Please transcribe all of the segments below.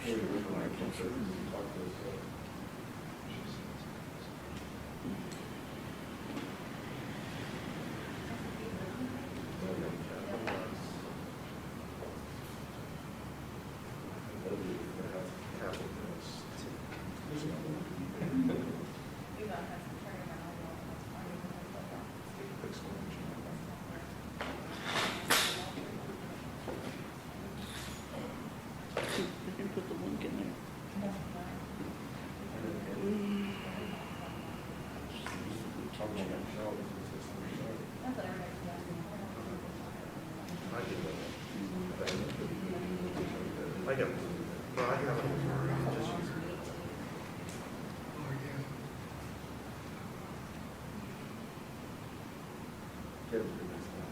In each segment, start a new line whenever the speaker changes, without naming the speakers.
I can put the link in there.
I got, well, I have it, just use it. Get it for next time.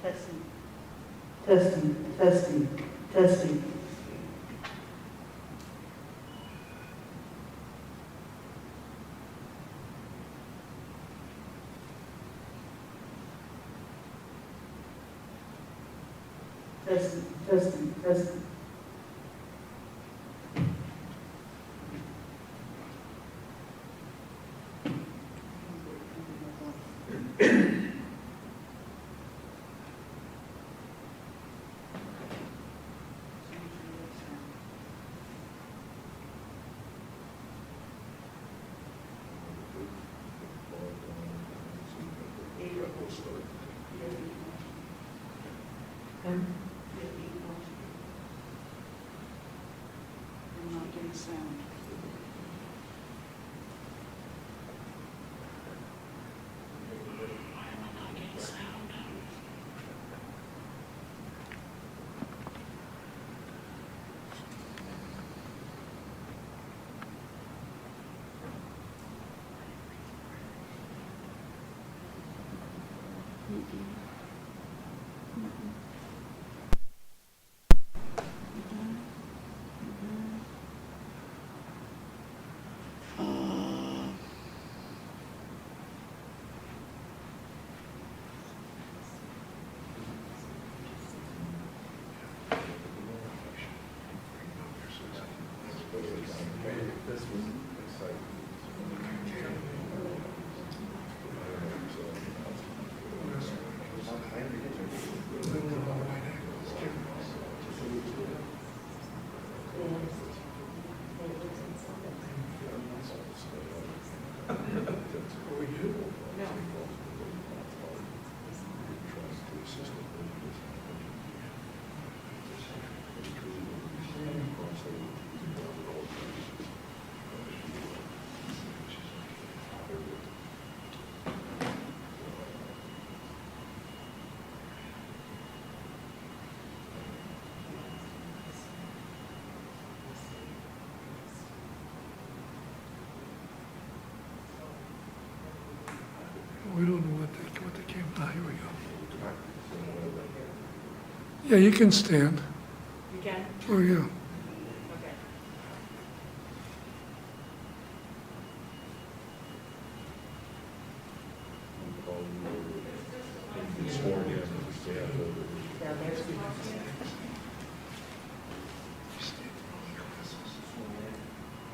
Testing.
Testing, testing, testing. Testing, testing, testing.
I'm not getting sound. Why am I not getting sound?
This was exciting.
We don't know what they came, here we go. Yeah, you can stand.
You can?
Oh, yeah.
Okay.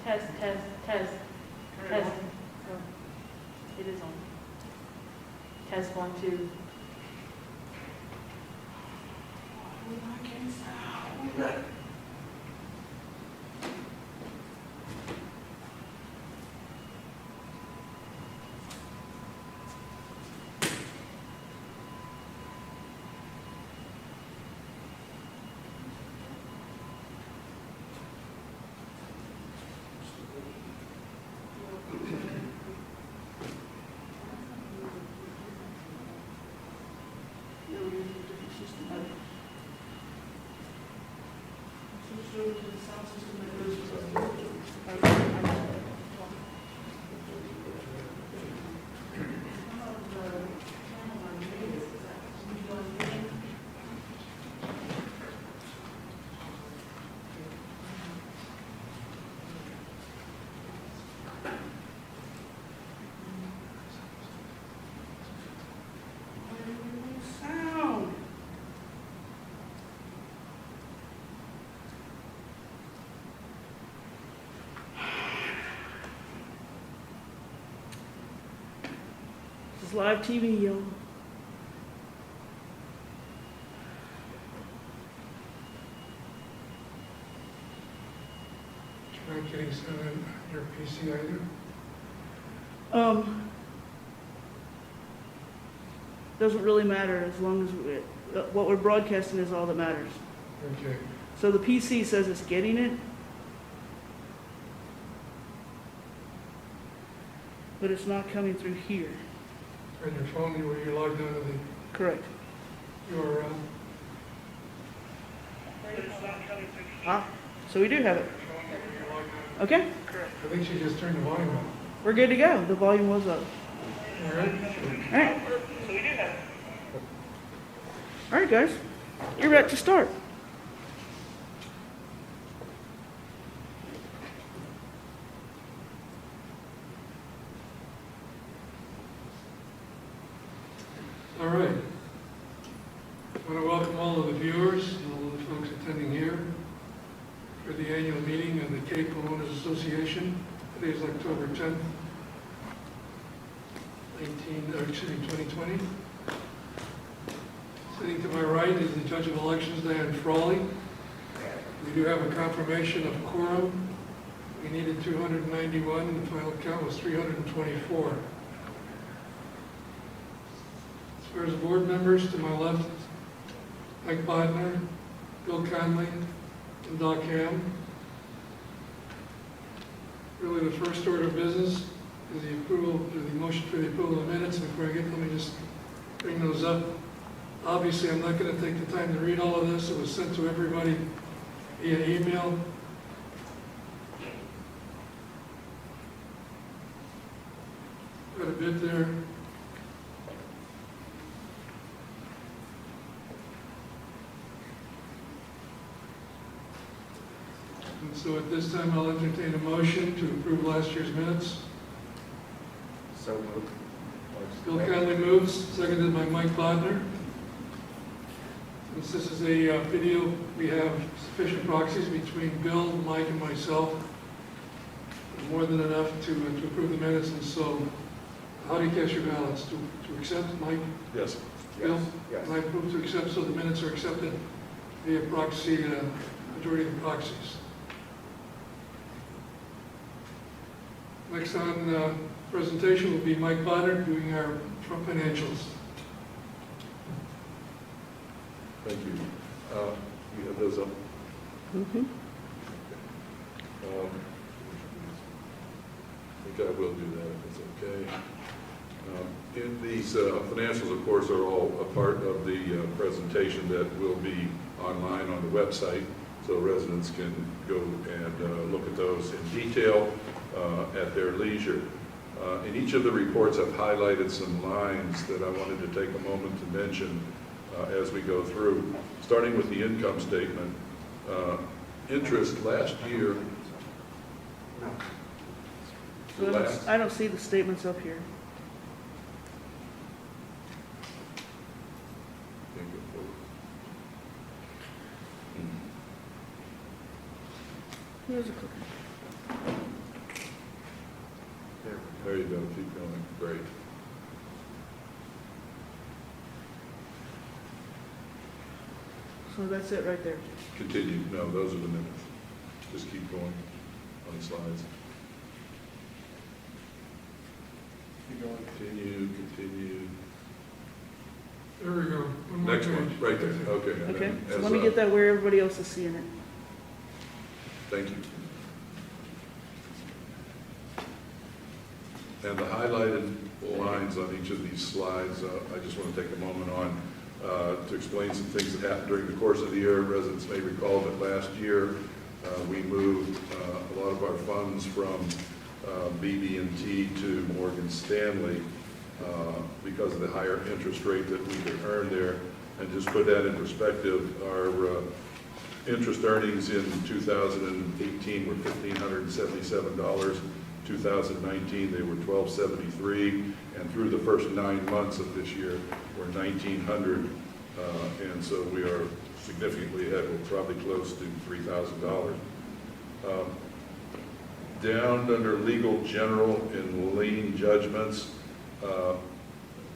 Test, test, test, test. Oh, it is on. Test 1, 2.
live TV, y'all.
You're not getting sound on your PC either?
Doesn't really matter as long as what we're broadcasting is all that matters.
Okay.
So the PC says it's getting it, but it's not coming through here.
On your phone, where you logged onto the
Correct.
URL?
Ah, so we do have it. Okay,
I think she just turned the volume up.
we're good to go. The volume was up.
All right?
All right. All right, guys, you're ready to start.
All right. I want to welcome all of the viewers and all of the folks attending here for the annual meeting of the Cape Homeowners Association. Today is October 10th, 2020. Sitting to my right is the Judge of Elections, Diane Frawley. We do have a confirmation of quorum. We needed 291, the final count was 324. As far as board members, to my left, Mike Bodnar, Bill Conley, and Doc Ham. Really, the first order of business is the approval, or the motion for the approval of the minutes. Before I get, let me just bring those up. Obviously, I'm not going to take the time to read all of this. It was sent to everybody via email. Got a bit there. And so at this time, I'll entertain a motion to approve last year's minutes.
So moved.
Bill Conley moves, seconded by Mike Bodnar. Since this is a video, we have sufficient proxies between Bill, Mike, and myself. More than enough to approve the minutes, and so how do you cast your ballots? To accept, Mike?
Yes.
Bill?
Yes.
And I move to accept, so the minutes are accepted via proxy, majority of the proxies. Next on presentation will be Mike Bodnar doing our Trump financials.
Thank you. You have those up?
Mm-hmm.
I think I will do that if it's okay. These financials, of course, are all a part of the presentation that will be online on the website, so residents can go and look at those in detail at their leisure. In each of the reports, I've highlighted some lines that I wanted to take a moment to mention as we go through. Starting with the income statement, interest last year.
I don't see the statements up here. Here's a clicker.
There you go, keep going, great.
So that's it right there.
Continue, no, those are the minutes. Just keep going on the slides. Continue.
There we go. One more
Next one,
page.
right there, okay. and
Okay,
then
so
as,
let me get that where everybody else is seeing it.
Thank you. And the highlighted lines on each of these slides, I just want to take a moment on to explain some things that happened during the course of the year. Residents may recall that last year we moved a lot of our funds from BB&T to Morgan Stanley because of the higher interest rate that we could earn there. And just put that in perspective, our interest earnings in 2018 were $1,577. 2019, they were $1,273, and through the first 9 months of this year, we're $1,900, and so we are significantly ahead. We're probably close to $3,000. Down under legal general and lien judgments,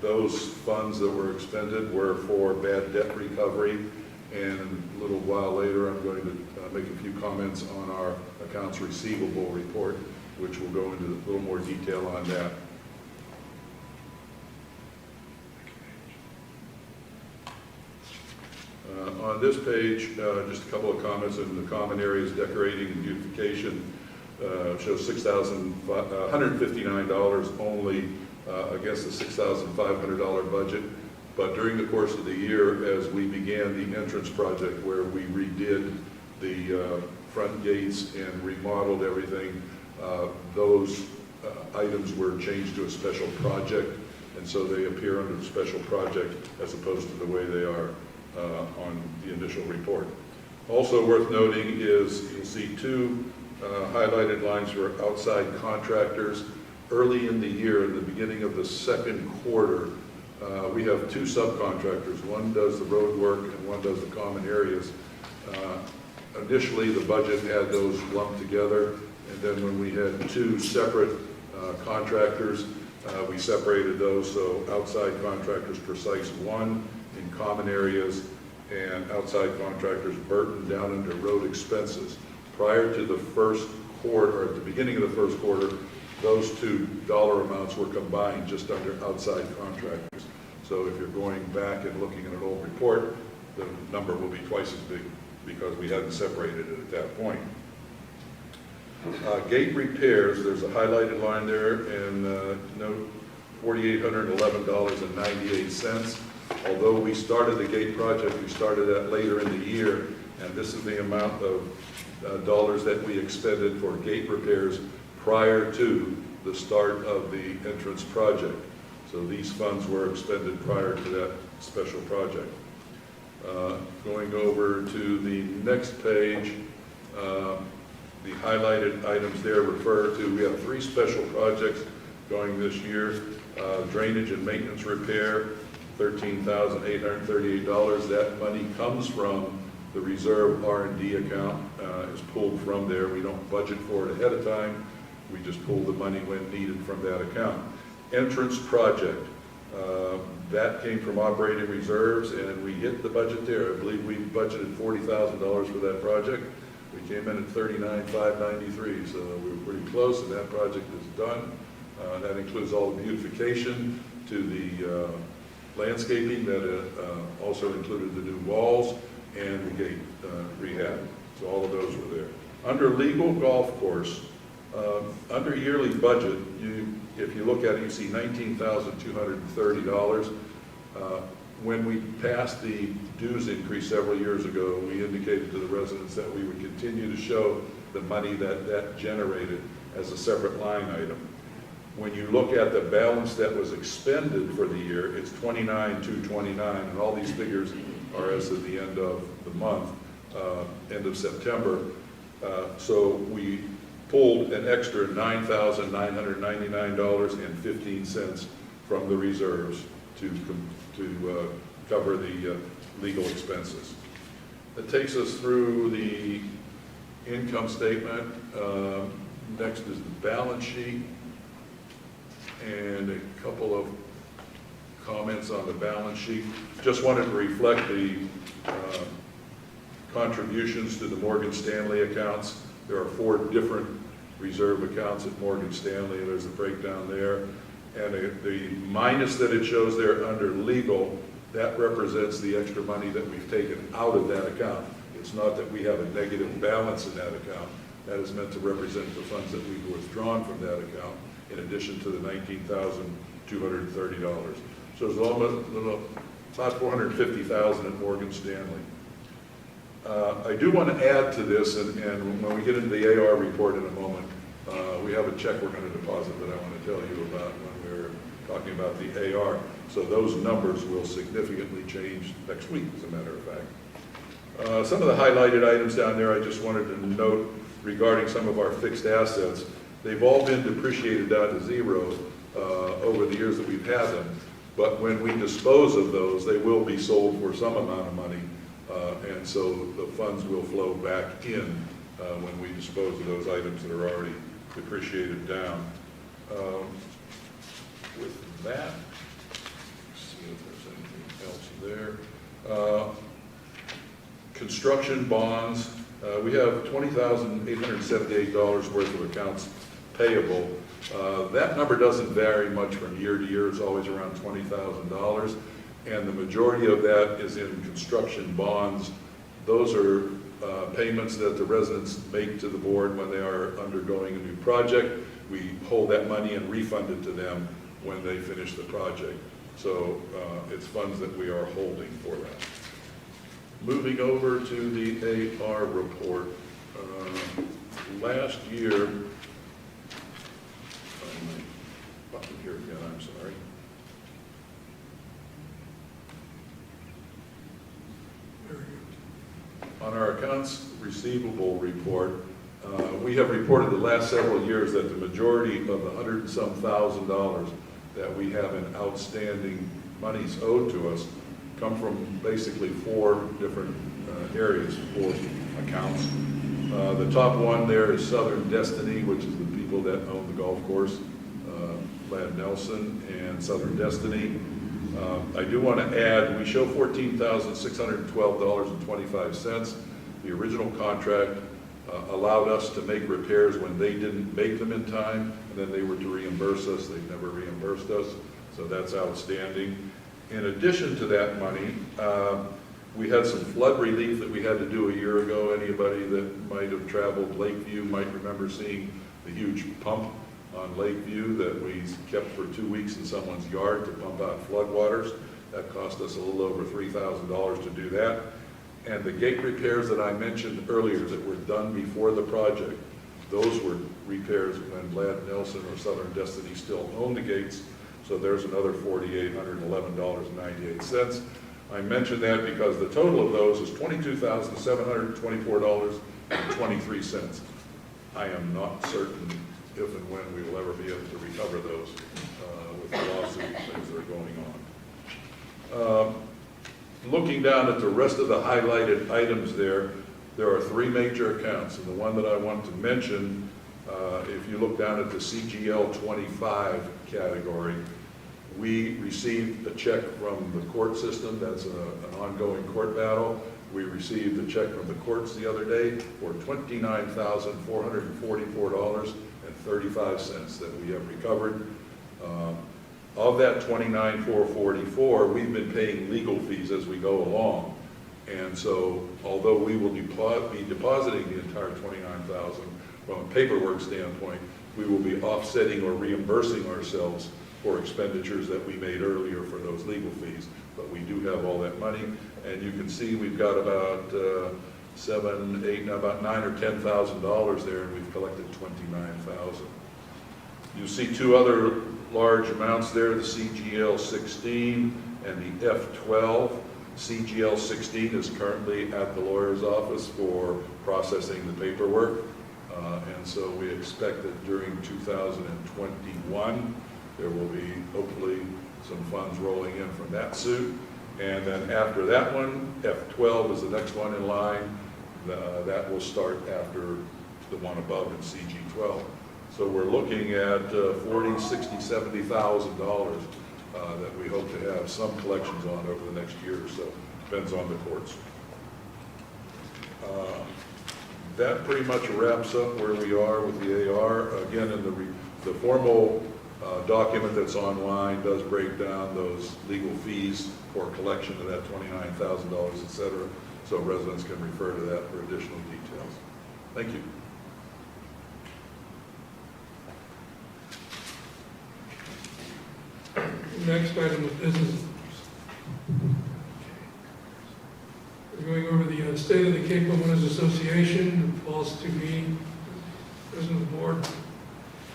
Those funds that were expended were for bad debt recovery, and a little while later, I'm going to make a few comments on our accounts receivable report, which will go into a little more detail on that. On this page, just a couple of comments in the common areas, decorating and beautification, shows $159 only against the $6,500 budget. But during the course of the year, as we began the entrance project where we redid the front gates and remodeled everything, those items were changed to a special project, and so they appear under the special project as opposed to the way they are on the initial report. Also worth noting is you'll see two highlighted lines for outside contractors. Early in the year, in the beginning of the second quarter, we have two subcontractors. One does the road work and one does the common areas. Initially, the budget had those lumped together, and then when we had two separate contractors, we separated those. So outside contractors Precise One in common areas, and outside contractors Burton down under road expenses. Prior to the first quarter, or at the beginning of the first quarter, those two dollar amounts were combined just under outside contractors. So if you're going back and looking at an old report, the number will be twice as big because we hadn't separated it at that point. Gate repairs, there's a highlighted line there, and note $4,811.98. Although we started the gate project, we started that later in the year, and this is the amount of dollars that we expended for gate repairs prior to the start of the entrance project. So these funds were expended prior to that special project. Going over to the next page, the highlighted items there refer to, we have three special projects going this year. Drainage and maintenance repair, $13,838. That money comes from the reserve R&D account, is pulled from there. We don't budget for it ahead of time. We just pull the money when needed from that account. Entrance project, that came from operating reserves, and we hit the budget there. I believe we budgeted $40,000 for that project. We came in at $39,593, so we were pretty close, and that project is done. That includes all the beautification to the landscaping that also included the new walls and the gate rehab. So all of those were there. Under legal golf course, under yearly budget, if you look at it, you see $19,230. When we passed the dues increase several years ago, we indicated to the residents that we would continue to show the money that generated as a separate line item. When you look at the balance that was expended for the year, it's $29,229, and all these figures are as of the end of the month, end of September. So we pulled an extra $9,999.15 from the reserves to cover the legal expenses. That takes us through the income statement. Next is the balance sheet, and a couple of comments on the balance sheet. Just wanted to reflect the contributions to the Morgan Stanley accounts. There are 4 different reserve accounts at Morgan Stanley. There's a breakdown there. And the minus that it shows there under legal, that represents the extra money that we've taken out of that account. It's not that we have a negative balance in that account. That is meant to represent the funds that we've withdrawn from that account, in addition to the $19,230. So there's almost about $450,000 at Morgan Stanley. I do want to add to this, and when we get into the AR report in a moment, we have a check we're going to deposit that I want to tell you about when we're talking about the AR. So those numbers will significantly change next week, as a matter of fact. Some of the highlighted items down there I just wanted to note regarding some of our fixed assets. They've all been depreciated down to zero over the years that we've had them. But when we dispose of those, they will be sold for some amount of money. And so the funds will flow back in when we dispose of those items that are already depreciated down. With that, see if there's anything else there. Construction bonds, we have $20,878 worth of accounts payable. That number doesn't vary much from year to year. It's always around $20,000. And the majority of that is in construction bonds. Those are payments that the residents make to the board when they are undergoing a new project. We hold that money and refund it to them when they finish the project. So it's funds that we are holding for that. Moving over to the AR report. Last year, button here again, I'm sorry. On our accounts receivable report, we have reported the last several years that the majority of the $100 and some thousand that we have in outstanding monies owed to us come from basically 4 different areas, 4 accounts. The top one there is Southern Destiny, which is the people that own the golf course, Ladd Nelson and Southern Destiny. I do want to add, we show $14,612.25. The original contract allowed us to make repairs when they didn't make them in time, and then they were to reimburse us. They've never reimbursed us, so that's outstanding. In addition to that money, we had some flood relief that we had to do a year ago. Anybody that might have traveled Lakeview might remember seeing the huge pump on Lakeview that we kept for 2 weeks in someone's yard to pump out floodwaters. That cost us a little over $3,000 to do that. And the gate repairs that I mentioned earlier that were done before the project, those were repairs when Ladd Nelson or Southern Destiny still owned the gates. So there's another $4,811.98. I mention that because the total of those is $22,724.23. I am not certain if and when we will ever be able to recover those with the lawsuit things that are going on. Looking down at the rest of the highlighted items there are 3 major accounts. And the one that I want to mention, if you look down at the CGL 25 category, we received a check from the court system. That's an ongoing court battle. We received a check from the courts the other day for $29,444.35 that we have recovered. Of that $29,444, we've been paying legal fees as we go along. And so, although we will be depositing the entire $29,000 from a paperwork standpoint, we will be offsetting or reimbursing ourselves for expenditures that we made earlier for those legal fees. But we do have all that money, and you can see we've got about $9,000 or $10,000 there, and we've collected $29,000. You see 2 other large amounts there, the CGL 16 and the F12. CGL 16 is currently at the lawyer's office for processing the paperwork, and so we expect that during 2021 there will be hopefully some funds rolling in from that suit. And then after that one, F12 is the next one in line. That will start after the one above in CG12. So we're looking at $40,000, $60,000, $70,000 that we hope to have some collections on over the next year or so. Depends on the courts. That pretty much wraps up where we are with the AR. Again, in the formal document that's online does break down those legal fees for collection of that $29,000, et cetera, so residents can refer to that for additional details. Thank you.
Next item of business. We're going over the State of the Cape Homeowners Association, it falls to me, President of the Board.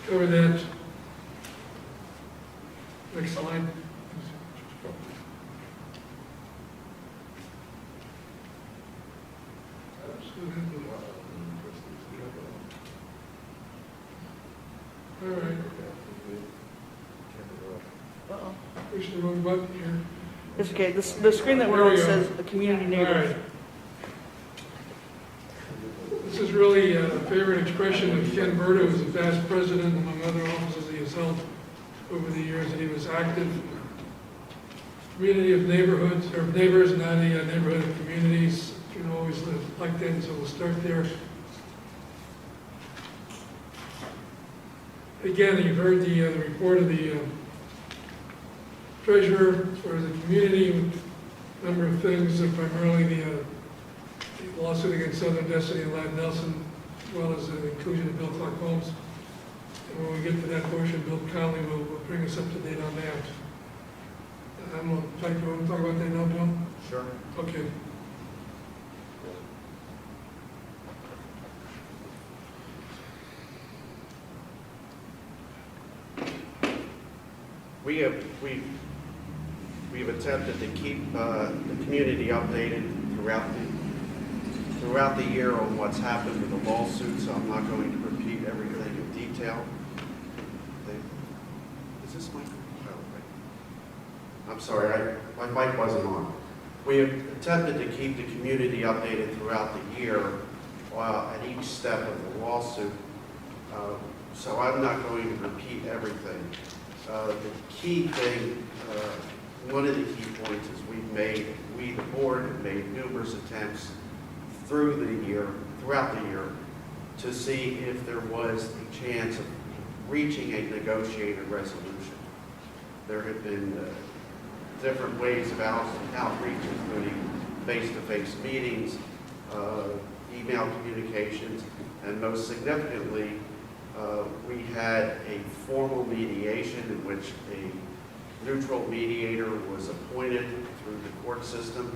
Cover that. Next slide. All right. Push the wrong button here.
It's okay, the screen that we're on says the community
All
neighbors.
right. This is really a favorite expression of Ken Berta, who's a past president, among other offices he has held over the years that he was active. community of neighborhoods, or neighbors, not a neighborhood of communities. You know, always live like that, so we'll start there. Again, you've heard the report of the treasurer as far as the community, a number of things, primarily the lawsuit against Southern Destiny and Ladd Nelson, as well as the inclusion of Bill Clark Holmes. And when we get to that portion, Bill Conley will bring us up to date on that. I'm going to want to talk about that now, Bill?
Sure.
Okay.
We've attempted to keep the community updated throughout the year on what's happened with the lawsuit, so I'm not going to repeat everything in detail. Is this mic? Oh, okay. I'm sorry, my mic wasn't on. We have attempted to keep the community updated throughout the year at each step of the lawsuit, so I'm not going to repeat everything. The key thing, one of the key points is we the board have made numerous attempts throughout the year, to see if there was a chance of reaching a negotiated resolution. There have been different ways of outreach, including face-to-face meetings, email communications, and most significantly, we had a formal mediation in which a neutral mediator was appointed through the court system,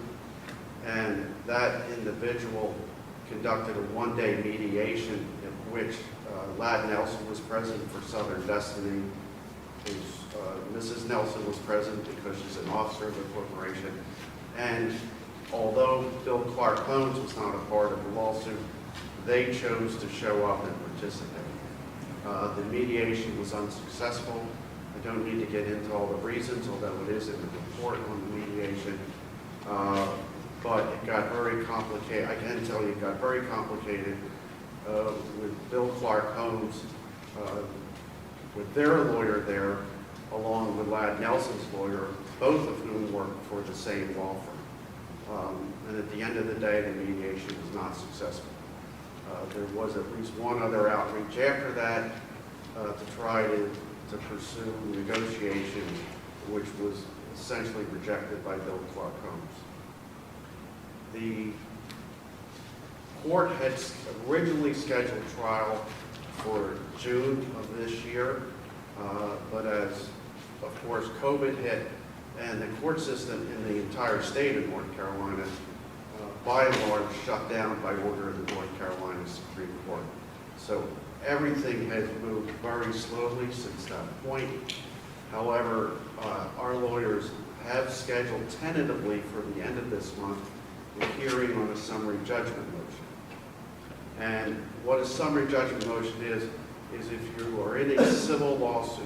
and that individual conducted a one-day mediation in which Ladd Nelson was present for Southern Destiny. Mrs. Nelson was present because she's an officer of the corporation. And although Bill Clark Holmes was not a part of the lawsuit, they chose to show up and participate. The mediation was unsuccessful. I don't need to get into all the reasons, although it is in the report on the mediation. But it got very complicated. I can tell you it got very complicated with Bill Clark Holmes, with their lawyer there, along with Ladd Nelson's lawyer, both of whom worked for the same law firm. And at the end of the day, the mediation was not successful. There was at least one other outreach after that to try to pursue negotiations, which was essentially rejected by Bill Clark Holmes. The court had originally scheduled trial for June of this year, but as, of course, COVID hit, and the court system in the entire state of North Carolina, by and large, shut down by order of the North Carolina Supreme Court. So everything has moved very slowly since that point. However, our lawyers have scheduled tentatively for the end of this month a hearing on a summary judgment motion. And what a summary judgment motion is if you are in a civil lawsuit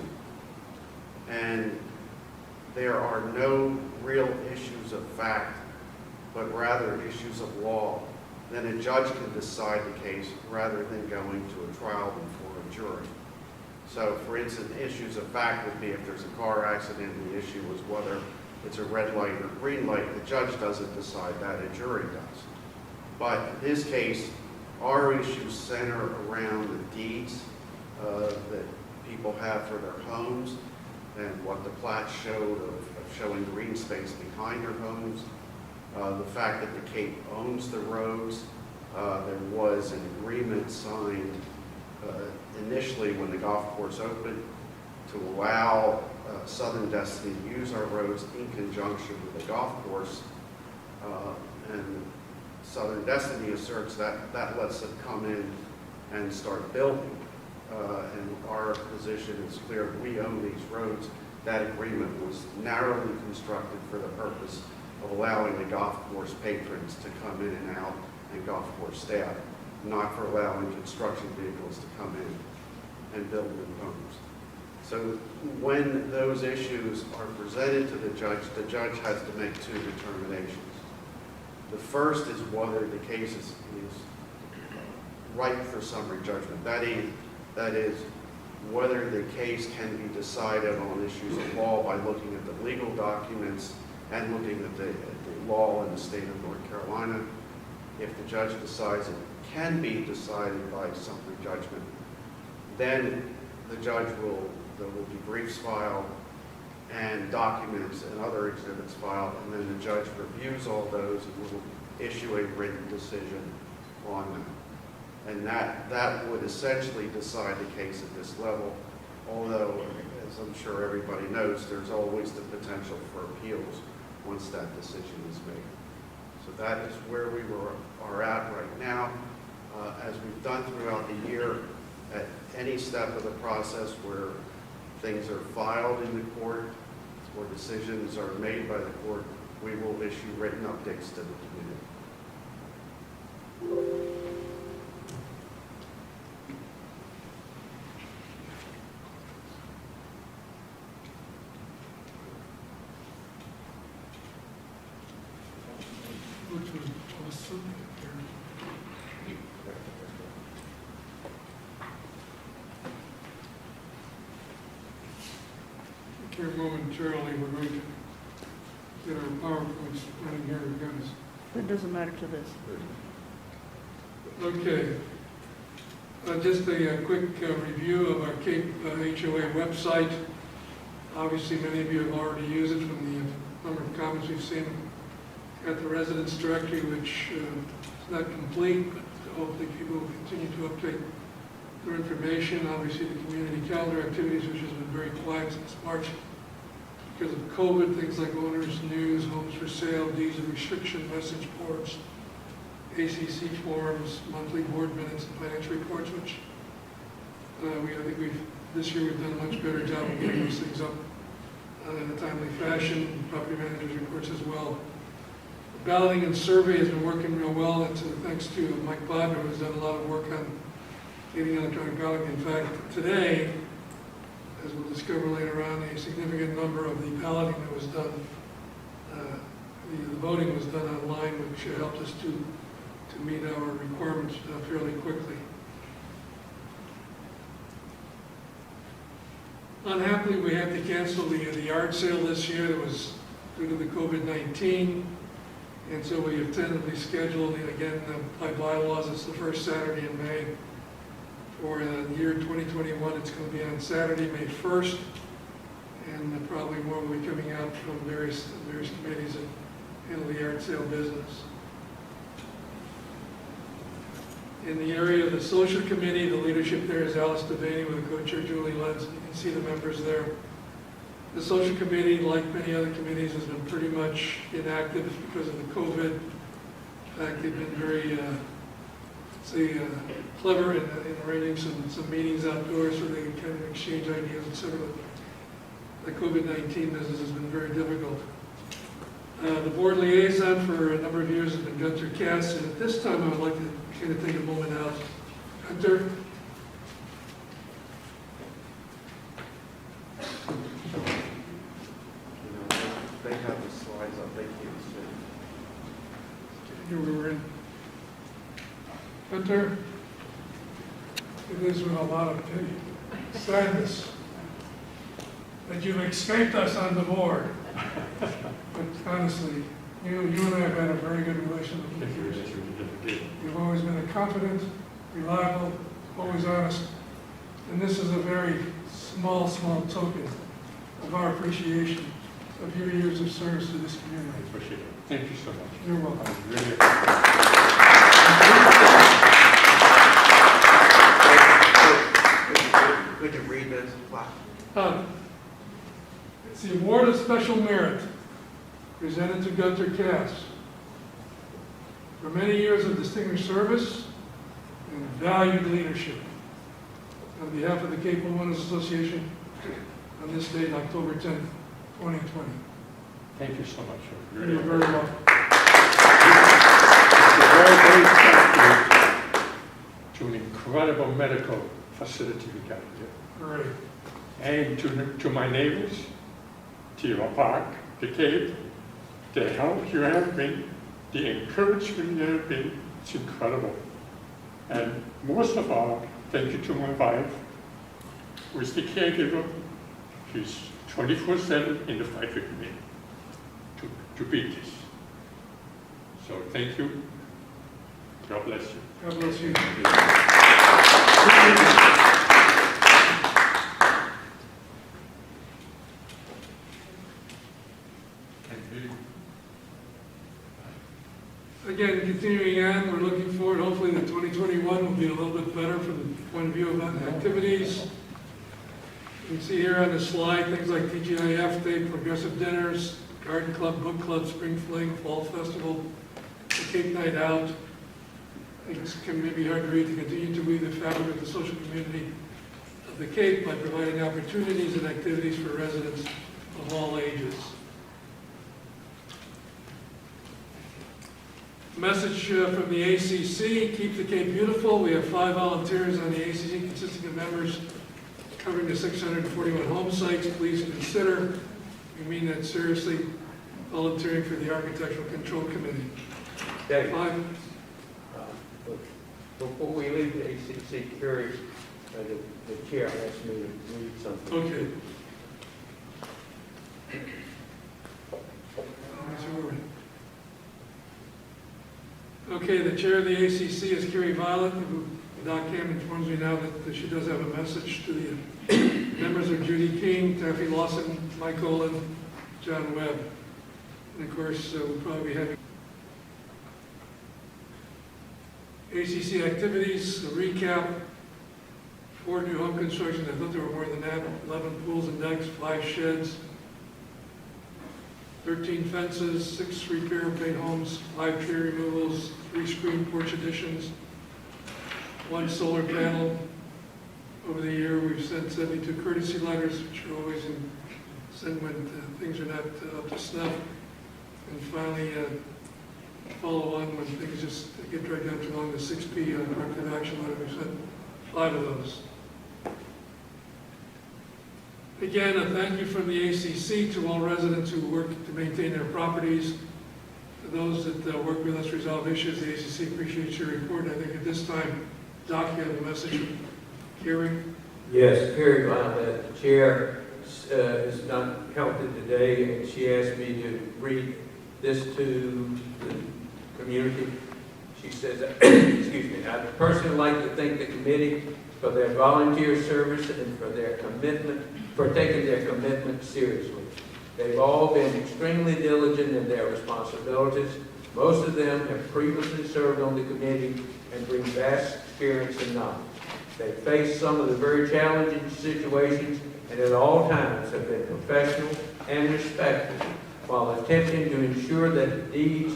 and there are no real issues of fact, but rather issues of law, then a judge can decide the case rather than going to a trial before a jury. So, for instance, issues of fact would be if there's a car accident, the issue was whether it's a red light or green light. The judge doesn't decide that, a jury does. But in this case, our issues center around the deeds that people have for their homes and what the plat showed of showing green space behind their homes. The fact that the Cape owns the roads. There was an agreement signed initially when the golf course opened to allow Southern Destiny to use our roads in conjunction with the golf course. And Southern Destiny asserts that that lets them come in and start building. And our position is clear. We own these roads. That agreement was narrowly constructed for the purpose of allowing the golf course patrons to come in and out and golf course staff, not for allowing construction vehicles to come in and build new homes. So when those issues are presented to the judge has to make two determinations. The first is whether the case is ripe for summary judgment. That is whether the case can be decided on issues of law by looking at the legal documents and looking at the law in the state of North Carolina. If the judge decides it can be decided by summary judgment, then the judge there will be briefs filed and documents and other exhibits filed, and then the judge reviews all those and will issue a written decision on them. And that would essentially decide the case at this level, although, as I'm sure everybody knows, there's always the potential for appeals once that decision is made. So that is where we are at right now. As we've done throughout the year, at any step of the process where things are filed in the court or decisions are made by the court, we will issue written updates to the community.
Which was awesome. Here momentarily, we're going to get our PowerPoints running here again.
That doesn't matter to this.
Okay. Just a quick review of our Cape HOA website. Obviously, many of you have already used it from the number of comments we've seen at the residence directory, which is not complete, but hopefully people will continue to update their information. Obviously, the community calendar activities, which has been very quiet since March because of COVID, things like owners' news, homes for sale, deeds of restriction, message boards, ACC forums, monthly board minutes, and financial reports, which I think this year we've done a much better job of getting those things up in a timely fashion. Property managers' reports as well. The balloting and survey has been working real well. That's thanks to Mike Bodner, who has done a lot of work on getting electronic balloting. In fact, today, as we'll discover later on, a significant number of the balloting that was done, the voting was done online, which helped us to meet our requirements fairly quickly. Unhappily, we had to cancel the yard sale this year. That was due to the COVID-19. And so we have tentatively scheduled, again, by bylaws, it's the first Saturday in May. For the year 2021, it's going to be on Saturday, May 1st. And probably more will be coming out from various committees that handle the yard sale business. In the area of the social committee, the leadership there is Alice Devaney with the co-chair Julie Lenz. You can see the members there. The social committee, like many other committees, has been pretty much inactive because of the COVID. In fact, they've been very, clever in arranging some meetings outdoors so they can kind of exchange ideas, etc. The COVID-19 business has been very difficult. The board liaison for a number of years has been Gunter Cass, and at this time I would like to kind of take a moment out. Gunter?
They have the slides up, they can't see.
Here we were in. Gunter? It is with a lot of sadness that you've escaped us on the board. But honestly, you and I have had a very good relationship over the years. You've always been a confident, reliable, always honest. And this is a very small token of our appreciation of your years of service to this community.
I appreciate it. Thank you so much.
You're welcome.
I really appreciate
Could you read this?
It's the Award of Special Merit presented to Gunter Cass for many years of distinguished service and valued leadership. On behalf of the Cape Homeowners Association, on this date, October 10th, 2020.
Thank you so much. I
You're
really
very welcome.
It's a very, very testament to an incredible medical facility we got here.
Great.
And to my neighbors, to your park, the Cape, the help you have been, the encouragement you have been, it's incredible. And most of all, thank you to my wife, who is the caregiver. She's 24/7 in the fight with me to to beat this. So thank you. God bless you.
God bless you. Again, continuing on, we're looking forward, hopefully the 2021 will be a little bit better from the point of view of activities. You can see here on the slide, things like TGIF Day, progressive dinners, garden club, book club, spring fling, fall festival, the Cape Night Out. Things can maybe hard to read to continue to be the fabric of the social community of the Cape by providing opportunities and activities for residents of all ages. Message from the ACC, keep the Cape beautiful. We have 5 volunteers on the ACC consisting of members covering the 641 home sites. Please consider, we mean that seriously, volunteering for the Architectural Control Committee.
Dave,
5,
before we leave the ACC, Kerry, the chair asked me to read something.
okay. Okay, the chair of the ACC is Kerry Violet, who Doc Ham informs me now that she does have a message to the members are Judy King, Taffy Lawson, Mike Olin, John Webb. And of course, we'll probably be having ACC activities, a recap, 4 new home constructions. I thought there were more than that. 11 pools and decks, 5 sheds, 13 fences, 6 repair and paint homes, 5 tree removals, 3 screen porch additions, 1 solar panel. Over the year, we've sent 72 courtesy letters, which are always sent when things are not up to snuff. And finally, follow on when things just get dragged out too long, the 6P corrective action letter. We've sent 5 of those. Again, a thank you from the ACC to all residents who work to maintain their properties. To those that work with us to resolve issues, the ACC appreciates your report. I think at this time, Doc, you have a message from Kerry.
Yes, Kerry Violet, the chair, is not healthy today, and she asked me to read this to the community. She says, excuse me, I'd personally like to thank the committee for their volunteer service and for their commitment, for taking their commitment seriously. They've all been extremely diligent in their responsibilities. Most of them have previously served on the committee and bring vast experience and knowledge. They face some of the very challenging situations and at all times have been professional and respectful while attempting to ensure that the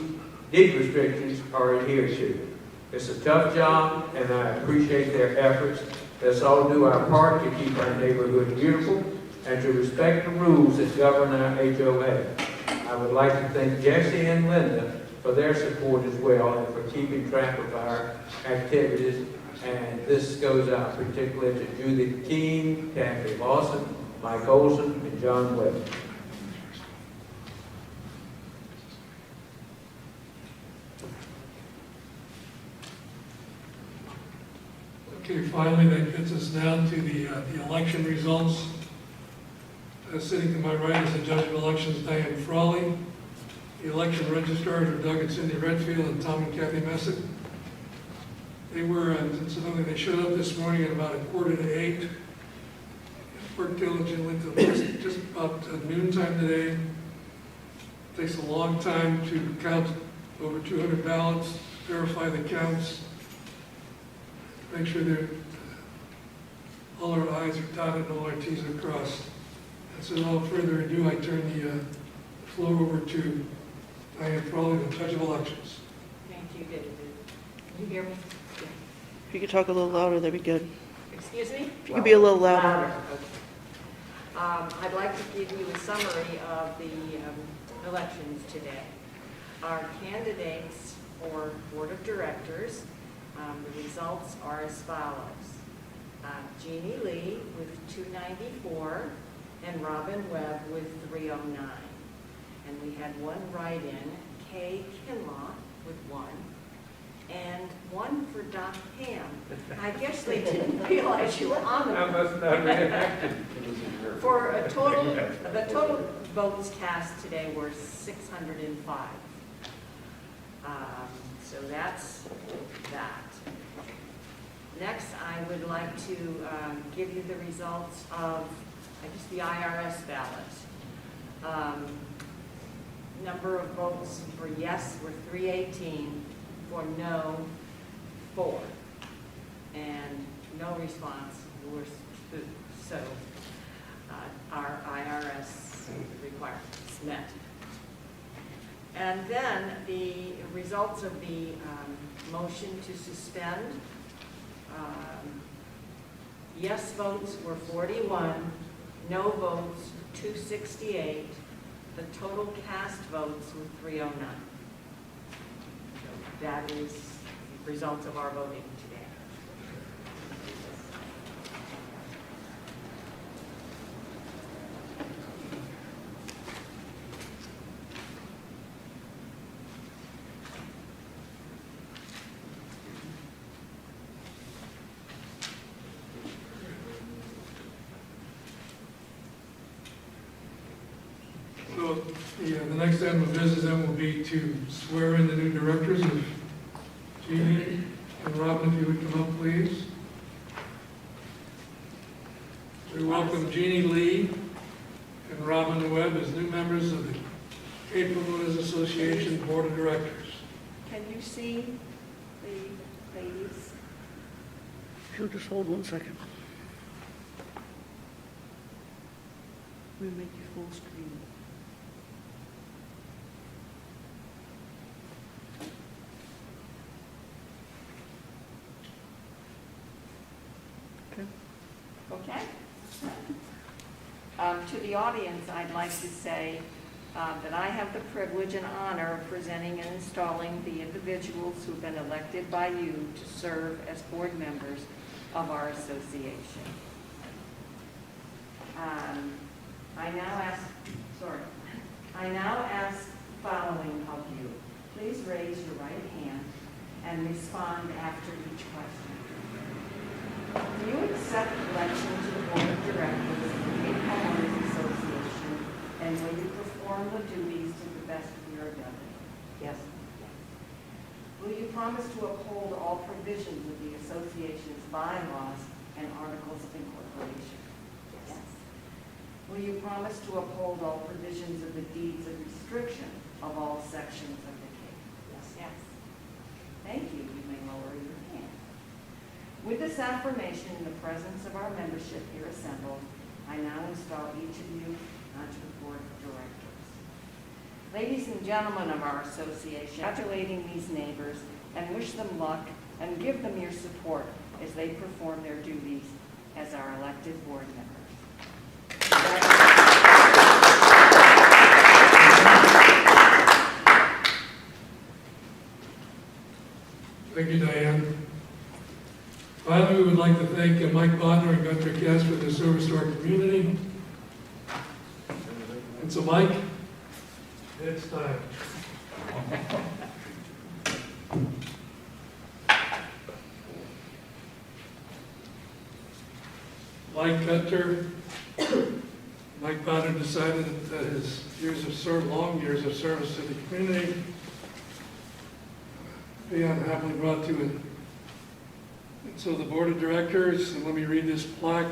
deed restrictions are adhered to. It's a tough job, and I appreciate their efforts. Let's all do our part to keep our neighborhood beautiful and to respect the rules that govern our HOA. I would like to thank Jesse and Linda for their support as well and for keeping track of our activities. And this goes out particularly to Judy King, Taffy Lawson, Mike Olson, and John Webb.
Okay, finally, that gets us down to the election results. Sitting to my right is the Judge of Elections, Diane Frawley. The election registrars are Doug and Cindy Redfield and Tom and Kathy Messick. They were, incidentally, they showed up this morning at about 7:45. Worked diligently till just about noontime today. Takes a long time to count over 200 ballots, verify the counts, make sure that all our I's are dotted and all our T's are crossed. And so without further ado, I turn the floor over to Diane Frawley, the Judge of Elections.
Thank you, David. Can you hear me?
If you could talk a little louder, that'd be good.
Excuse me?
If you could be a little louder.
Okay. I'd like to give you a summary of the elections today. Our candidates for Board of Directors, the results are as follows. Jeannie Lee with 294 and Robin Webb with 309. And we had 1 write-in, Kay Kinlaw with 1, and one for Doc Ham. I guess they didn't realize you were on
I
the,
must not react.
for a total, the total votes cast today were 605. So that's that. Next, I would like to give you the results of, I guess, the IRS ballot. Number of votes for yes were 318, for no, 4. And no response were 2. So our IRS requirements met. And then the results of the motion to suspend. Yes votes were 41, no votes 268. The total cast votes were 309. So that is the results of our voting today.
So the next item of business then will be to swear in the new directors of Jeannie and Robin, if you would come up, please. We welcome Jeannie Lee and Robin Webb as new members of the Cape Homeowners Association Board of Directors.
Can you see the ladies?
If you'll just hold 1 second. We'll make you full screen.
Okay. To the audience, I'd like to say that I have the privilege and honor of presenting and installing the individuals who've been elected by you to serve as board members of our association. I now ask the following of you. Please raise your right hand and respond after each question. Do you accept election to the Board of Directors of the Cape Homeowners Association, and will you perform the duties to the best of your ability? Yes. Will you promise to uphold all provisions of the association's bylaws and articles of incorporation? Yes. Will you promise to uphold all provisions of the deeds of restriction of all sections of the Cape? Yes. Thank you. You may lower your hand. With this affirmation in the presence of our membership here assembled, I now install each of you onto the Board of Directors. Ladies and gentlemen of our association, congratulating these neighbors and wish them luck and give them your support as they perform their duties as our elected board members.
Thank you, Diane. Finally, we would like to thank Mike Bodnar and Gunter Kess for their service to our community. And so, Mike, it's time. Mike Gunter, Mike Bodnar decided that his long years of service to the community be unhappily brought to an. So the Board of Directors, and let me read this plaque.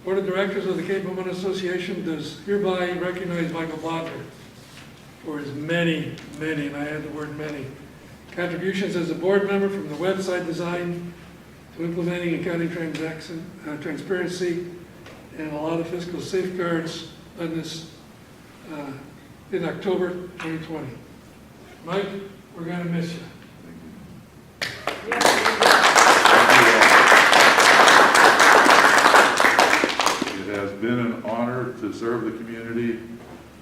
Board of Directors of the Cape Homeowners Association does hereby recognize Michael Bodnar for his many, and I add the word many, contributions as a board member, from the website design to implementing accounting transparency and a lot of fiscal safeguards on this in October 2020. Mike, we're going to miss you.
It has been an honor to serve the community.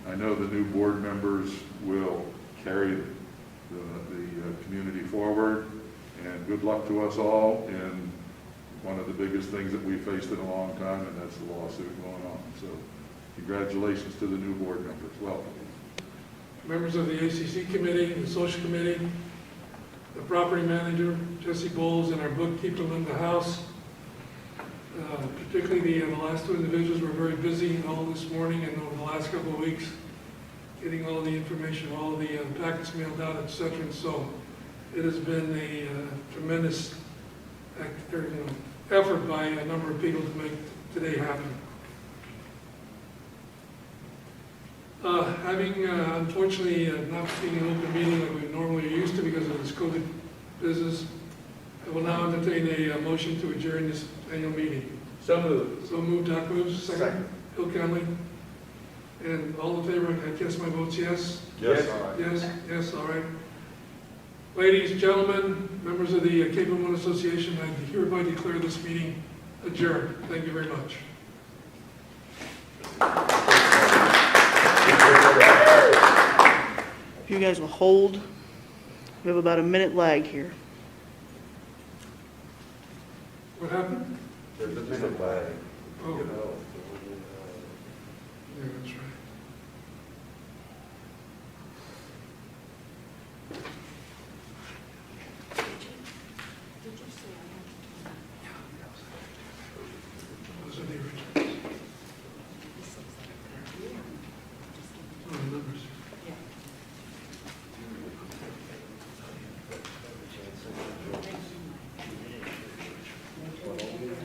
I know the new board members will carry the community forward, and good luck to us all in one of the biggest things that we faced in a long time, and that's the lawsuit going on. So congratulations to the new board members. Welcome.
Members of the ACC committee, the social committee, the property manager, Jesse Bowles, and our bookkeeper, Linda House. Particularly the last two individuals were very busy all this morning and over the last couple of weeks, getting all the information, all the packets mailed out, et cetera. And so it has been a tremendous effort by a number of people to make today happen. Having unfortunately not being an open meeting like we normally are used to because of this COVID business, I will now entertain a motion to adjourn this annual meeting.
So moved.
So moved, Doc moves, second.
Second.
Bill Conley. And all in favor, I guess my vote's yes?
Yes.
Yes, all right. Ladies, gentlemen, members of the Cape Vermont Association, I hereby declare this meeting adjourned. Thank you very much.
If you guys will hold, we have about a minute lag here.
What happened?
There's a minute lag,
Oh.
you know.